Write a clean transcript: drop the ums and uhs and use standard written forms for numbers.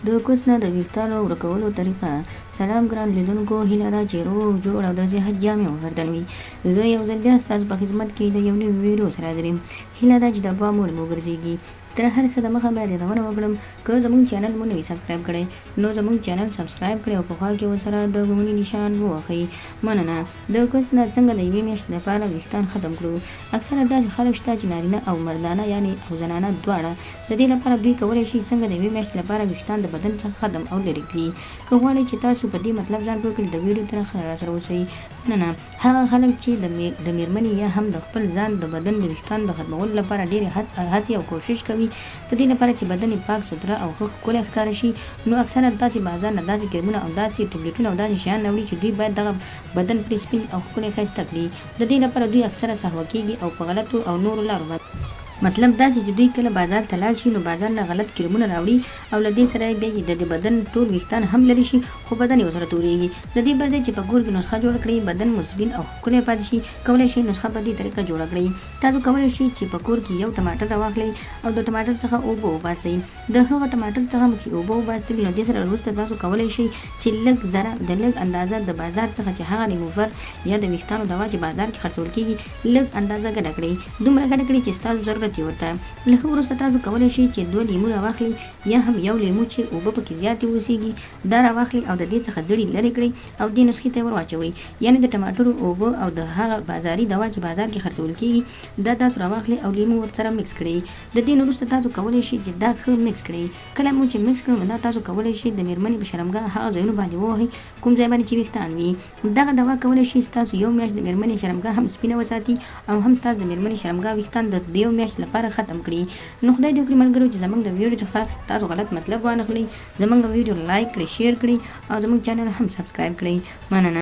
د کوس نه د ویښتانو ورکولو طریقه. سلام ګران لیدونکو، هیله ده چې روغ جوړ او د صحت جامې وفردن وي. زه یو ځل بیا ستاسو په خدمت کې د یو نوي ویډیو سره حاضر یم. هیله ده چې د پام وړ مو وګرځېږي. تر هر څه دمخه باید یادونه وکړم، که زموږ چینل مو نه وي سبسکرایب کړی نو زموږ چینل سبسکرایب کړئ او په خوا کې ورسره د غونډې نشان ووهئ. مننه. د کوس نه څنګه د یوې میاشتې لپاره ویښتان ختم کړو. اکثره داسې خلک شته چې نارینه او مردانه یعنې او زنانه دواړه. د دې لپاره دوی کولی شي څنګه د یوې میاشتې لپاره ویښتان د بدن څخه ختم او لرې کړي. که غواړئ چې تاسو په دې مطلب ځان پوه کړئ، د ویډیو تر اخره راسره اوسئ. مننه. هغه خلک چې د میرمنې یا هم د خپل ځان د بدن د ویښتانو د ختمولو لپاره ډېرې هڅې او کوشش کوي، د دې لپاره چې بدن یې پاک سوتره او ښه ښکلی ښکاره شي، نو اکثره داسې بازار نه داسې کرمونه او داسې ټبلیټونه او داسې شیان راوړي چې دوی باید دغه بدن پرې سپین او ښکلی ښایسته کړي. د دې لپاره دوی اکثره سهوه کېږي او په غلطو او نورو لارو باندې. مطلب دا چې دوی کله بازار ته لاړ شي نو بازار نه غلط کرمونه راوړي او له دې سره بیا د بدن ټول ویښتان هم لرې شي، خو بدن یې ورسره تورېږي. د دې پر ځای چې په کور کې نسخه جوړه کړئ، بدن مو سپین او ښکلی پاتې شي، کولی شئ نسخه په دې طریقه جوړه کړئ. تاسو کولی شئ چې په کور کې یو ټماټر راواخلئ او د ټماټر څخه اوبه وباسئ. د هغه ټماټر څخه چې اوبه وباسئ نو دې سره وروسته تاسو کولی شئ چې لږ ذره د لږ اندازه د بازار څخه چې هغه ریموور یا د ویښتانو دوا چې بازار کې خرڅول کېږي لږ اندازه ګډه کړئ، دومره ګډه کړئ چې ستاسو ضرورت یې ورته. له هغه وروسته تاسو کولی شئ چې 2 لیمو راواخلئ یا هم یو لیمو چې اوبه پکې زیاتې اوسېږي دا راواخلئ او د دې څخه زړي لرې کړئ او دې نسخې ته یې ور واچوئ. یعنې د ټماټرو اوبه او د هغه بازاري دوا چې بازار کې خرڅول کېږي دا تاسو راواخلئ او لیمو ورسره مکس کړئ. د دې نه وروسته تاسو کولی شئ چې دا ښه مکس کړئ. کله مو چې مکس کړئ نو دا تاسو کولی شئ د میرمنې په شرمګاه هغه ځایونو باندې ووهئ کوم ځای باندې چې ویښتان وي. دغه دوا کولی شي ستاسو یو میاشت د میرمنې شرمګاه هم سپینه وساتي او هم ستاسو د میرمنې شرمګاه ویښتان د یو میاشت لپاره ختم کړي. نو خدای دې وکړي ملګرو چې زموږ د ویډیو څخه تاسو غلط مطلب وانخلئ، زموږ ویډیو لایک کړئ، شیر کړئ او زموږ چینل هم سبسکرایب کړئ. مننه.